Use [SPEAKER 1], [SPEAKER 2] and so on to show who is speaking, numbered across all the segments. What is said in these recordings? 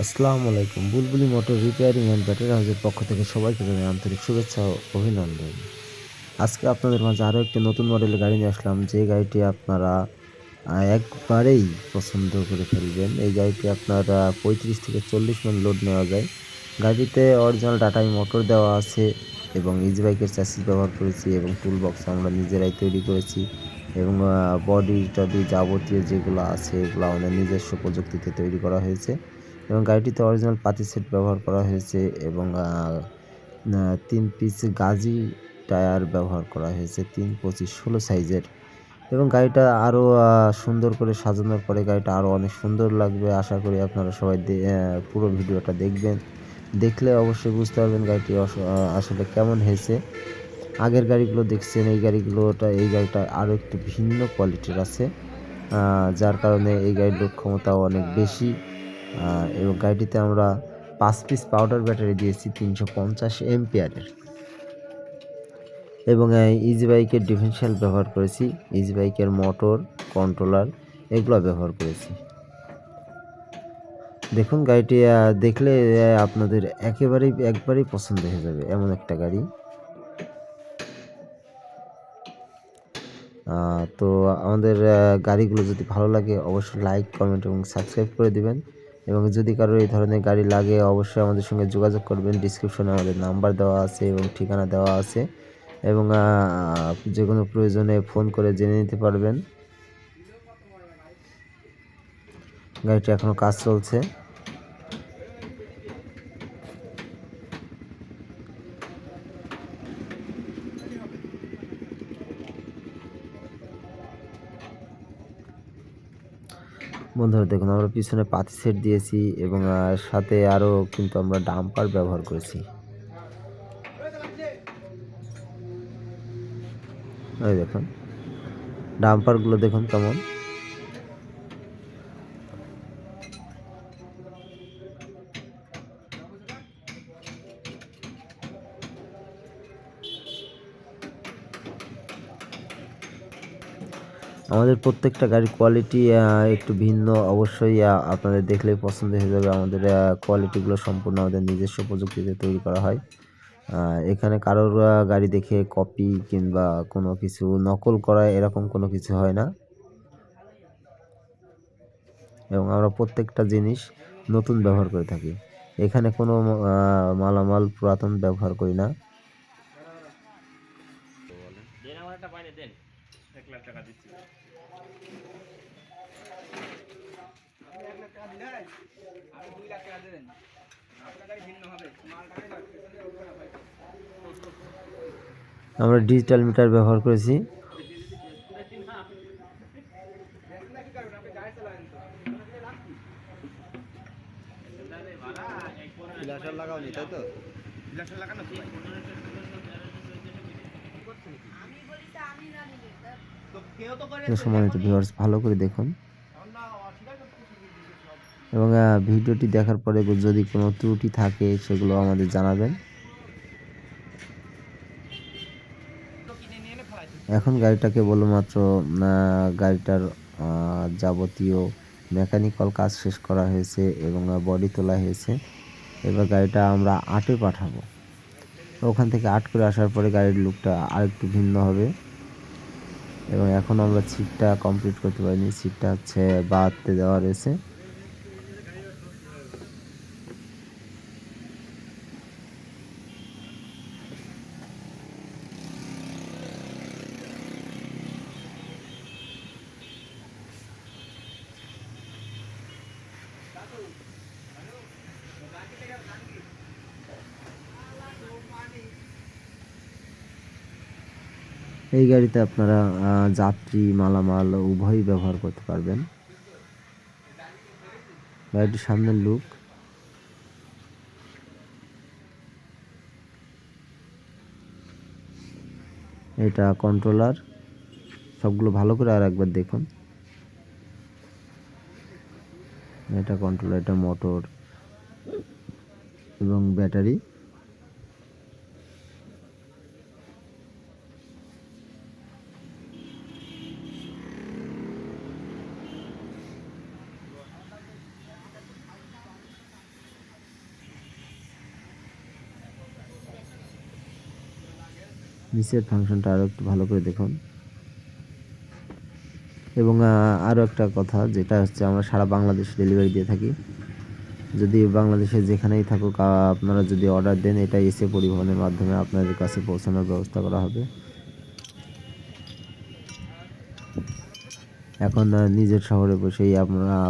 [SPEAKER 1] আসসালামু আলাইকুম। বুলবুলি মোটর রিপেয়ারিং অ্যান্ড ব্যাটারি হাউসের পক্ষ থেকে সবাইকে জানাই আন্তরিক শুভেচ্ছা ও অভিনন্দন। আজকে আপনাদের মাঝে আরও একটি নতুন মডেলের গাড়ি নিয়ে আসলাম, যে গাড়িটি আপনারা একবারেই পছন্দ করে ফেলবেন। এই গাড়িটি আপনার ৩৫ থেকে ৪০ মণ লোড নেওয়া যায়। গাড়িটিতে অরিজিনাল টাটাই মোটর দেওয়া আছে এবং ইজি বাইকের চ্যাসিস ব্যবহার করেছি এবং টুল বক্স আমরা নিজেরাই তৈরি করেছি এবং বডি-টডি যাবতীয় যেগুলো আছে এগুলো আমাদের নিজস্ব প্রযুক্তিতে তৈরি করা হয়েছে এবং গাড়িটিতে অরিজিনাল পাতি সেট ব্যবহার করা হয়েছে এবং ৩ পিস গাজী টায়ার ব্যবহার করা হয়েছে ৩, ২৫, ১৬ সাইজের এবং গাড়িটা আরও সুন্দর করে সাজানোর পরে গাড়িটা আরও অনেক সুন্দর লাগবে। আশা করি আপনারা সবাই পুরো ভিডিওটা দেখবেন। দেখলে অবশ্যই বুঝতে পারবেন গাড়িটি আসলে কেমন হয়েছে। আগের গাড়িগুলো দেখছেন, এই গাড়িটা আরও একটু ভিন্ন কোয়ালিটির আছে, যার কারণে এই গাড়ির লোড ক্ষমতাও অনেক বেশি। এবং গাড়িটিতে আমরা ৫ পিস পাউডার ব্যাটারি দিয়েছি ৩৫০ এম্পিয়ারের এবং ইজি বাইকের ডিফারেনশিয়াল ব্যবহার করেছি, ইজি বাইকের মোটর, কন্ট্রোলার এগুলো ব্যবহার করেছি। দেখুন গাড়িটি দেখলে আপনাদের একবারেই পছন্দ হয়ে যাবে এমন একটা গাড়ি। তো আমাদের গাড়িগুলো যদি ভালো লাগে অবশ্যই লাইক, কমেন্ট এবং সাবস্ক্রাইব করে দিবেন এবং যদি কারোর এই ধরনের গাড়ি লাগে অবশ্যই আমাদের সঙ্গে যোগাযোগ করবেন। ডিসক্রিপশনে আমাদের নাম্বার দেওয়া আছে এবং ঠিকানা দেওয়া আছে এবং যেকোনো প্রয়োজনে ফোন করে জেনে নিতে পারবেন। গাড়িটি এখনও কাজ চলছে। বন্ধুরা দেখুন আমরা পিছনে পাতি সেট দিয়েছি এবং সাথে আরও কিন্তু আমরা ডাম্পার ব্যবহার করেছি। এই দেখুন ডাম্পারগুলো দেখুন কেমন। আমাদের প্রত্যেকটা গাড়ির কোয়ালিটি একটু ভিন্ন, অবশ্যই আপনাদের দেখলেই পছন্দ হয়ে যাবে। আমাদের কোয়ালিটিগুলো সম্পূর্ণ আমাদের নিজস্ব প্রযুক্তিতে তৈরি করা হয়। এখানে কারোর গাড়ি দেখে কপি কিংবা কোনো কিছু নকল করা এরকম কোনো কিছু হয় না এবং আমরা প্রত্যেকটা জিনিস নতুন ব্যবহার করে থাকি। এখানে কোনো মালামাল পুরাতন ব্যবহার করি না। আমরা ডিজিটাল মিটার ব্যবহার করেছি। লাগাওনি তাই তো? সম্মানিত ভিউয়ার্স ভালো করে দেখুন এবং ভিডিওটি দেখার পরে যদি কোনো ত্রুটি থাকে সেগুলো আমাদের জানাবেন। এখন গাড়িটা কেবলমাত্র গাড়িটার যাবতীয় মেকানিক্যাল কাজ শেষ করা হয়েছে এবং বডি তোলা হয়েছে। এবার গাড়িটা আমরা আর্টে পাঠাবো। ওখান থেকে আর্ট করে আসার পরে গাড়ির লুকটা আরেকটু ভিন্ন হবে এবং এখন আমরা সিটটা কমপ্লিট করতে পারিনি। সিটটা হচ্ছে বাদতে দেওয়া রয়েছে। এই গাড়িতে আপনারা যাত্রী, মালামাল উভয়ই ব্যবহার করতে পারবেন। গাড়িটির সামনের লুক। এটা কন্ট্রোলার। সবগুলো ভালো করে আর একবার দেখুন। এটা কন্ট্রোলার, এটা মোটর এবং ব্যাটারি। নিচের ফাংশনটা আরও একটু ভালো করে দেখুন। এবং আরও একটা কথা, যেটা হচ্ছে আমরা সারা বাংলাদেশে ডেলিভারি দিয়ে থাকি। যদি বাংলাদেশে যেখানেই থাকুক আপনারা যদি অর্ডার দেন, এটা এসে পরিবহনের মাধ্যমে আপনাদের কাছে পৌঁছানোর ব্যবস্থা করা হবে। এখন নিজের শহরে বসেই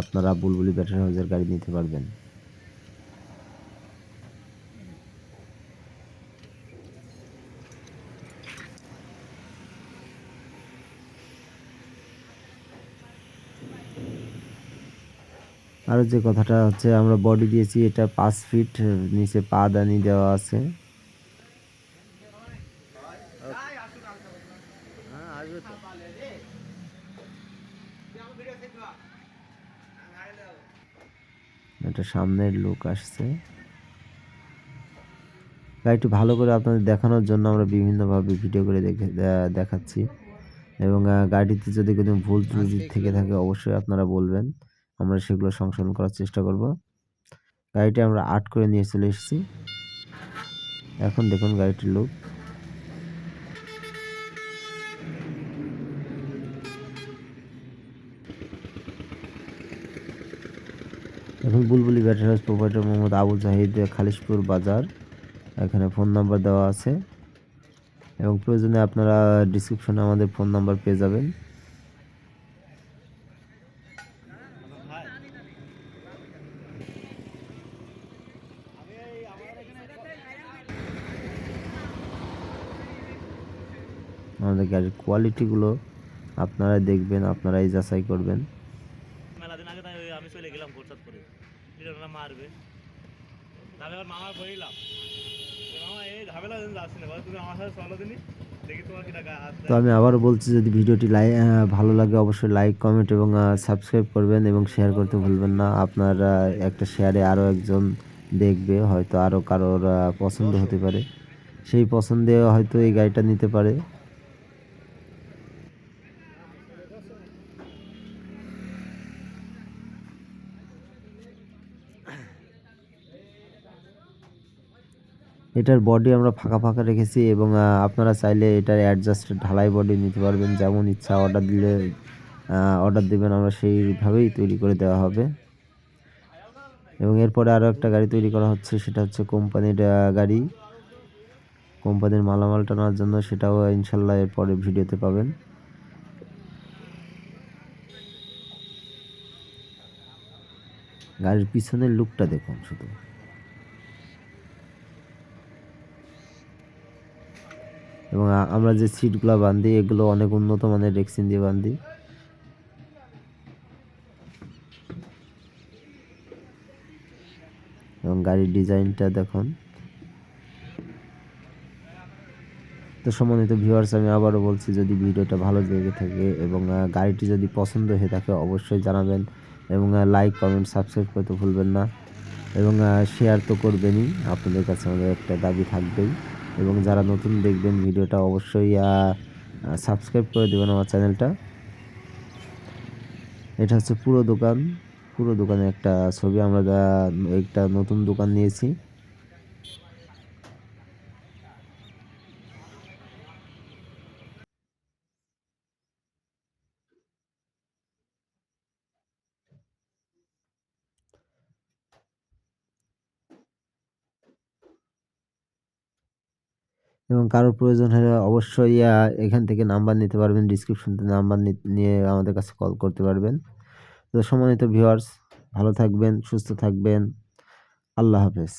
[SPEAKER 1] আপনারা বুলবুলি ব্যাটারি হাউসের গাড়ি নিতে পারবেন। আর যে কথাটা হচ্ছে, আমরা বডি দিয়েছি এটা 5 ফিট, নিচে পাদানি দেওয়া আছে। এটা সামনের লুক আসছে। গাড়িটি ভালো করে আপনাদের দেখানোর জন্য আমরা বিভিন্নভাবে ভিডিও করে দেখাচ্ছি। এবং গাড়িটিতে যদি কোনো ভুল ত্রুটি থেকে থাকে অবশ্যই আপনারা বলবেন, আমরা সেগুলো সংশোধন করার চেষ্টা করব। গাড়িটি আমরা আর্ট করে নিয়ে চলে এসেছি। এখন দেখুন গাড়িটির লুক। এখন বুলবুলি battery house proprietor Mohammad Abu Zahid, Khalishpur বাজার। এখানে ফোন নাম্বার দেওয়া আছে এবং প্রয়োজনে আপনারা ডিসক্রিপশনে আমাদের ফোন নাম্বার পেয়ে যাবেন। আমাদের গাড়ির কোয়ালিটিগুলো আপনারা দেখবেন, আপনারাই যাচাই করবেন।
[SPEAKER 2] মেলা দিন আগে তাই আমি চলে গেলাম কোর্সাত করে ওরা মারবে তাহলে আবার মামা বইলাম মামা এই ঝামেলা দিন যাচ্ছি না তুমি আমার সাথে চলো দিনই দেখি তোমার কি টাকা হাত
[SPEAKER 1] তো আমি আবারও বলছি, যদি ভিডিওটি ভালো লাগে অবশ্যই লাইক, কমেন্ট এবং সাবস্ক্রাইব করবেন এবং শেয়ার করতে ভুলবেন না। আপনার একটা শেয়ারে আরও একজন দেখবে, হয়তো আরও কারোর পছন্দ হতে পারে, সেই পছন্দে হয়তো এই গাড়িটা নিতে পারে। এটার বডি আমরা ফাঁকা ফাঁকা রেখেছি এবং আপনারা চাইলে এটার অ্যাডজাস্টেড ঢালাই বডি নিতে পারবেন, যেমন ইচ্ছা অর্ডার দিলে অর্ডার দেবেন, আমরা সেইভাবেই তৈরি করে দেওয়া হবে। এবং এরপরে আরও একটা গাড়ি তৈরি করা হচ্ছে, সেটা হচ্ছে কোম্পানির গাড়ি, কোম্পানির মালামাল টানার জন্য। সেটাও ইনশাল্লাহ এরপরে ভিডিওতে পাবেন। গাড়ির পিছনের লুকটা দেখুন শুধু। এবং আমরা যে সিটগুলো বান্ধি এগুলো অনেক উন্নত মানের রেক্সিন দিয়ে বান্ধি। এবং গাড়ির ডিজাইনটা দেখুন। তো সম্মানিত ভিউয়ার্স, আমি আবারও বলছি, যদি ভিডিওটা ভালো লেগে থাকে এবং গাড়িটি যদি পছন্দ হয়ে থাকে অবশ্যই জানাবেন এবং লাইক, কমেন্ট, সাবস্ক্রাইব করতে ভুলবেন না এবং শেয়ার তো করবেনই, আপনাদের কাছে আমাদের একটা দাবি থাকবেই। এবং যারা নতুন দেখবেন ভিডিওটা অবশ্যই সাবস্ক্রাইব করে দেবেন আমার চ্যানেলটা। এটা হচ্ছে পুরো দোকান, পুরো দোকানে একটা ছবি। আমরা একটা নতুন দোকান নিয়েছি। এবং কারোর প্রয়োজন হলে অবশ্যই এখান থেকে নাম্বার নিতে পারবেন, ডিসক্রিপশন থেকে নাম্বার নিয়ে আমাদের কাছে কল করতে পারবেন। তো সম্মানিত ভিউয়ার্স, ভালো থাকবেন, সুস্থ থাকবেন। আল্লাহ হাফেজ।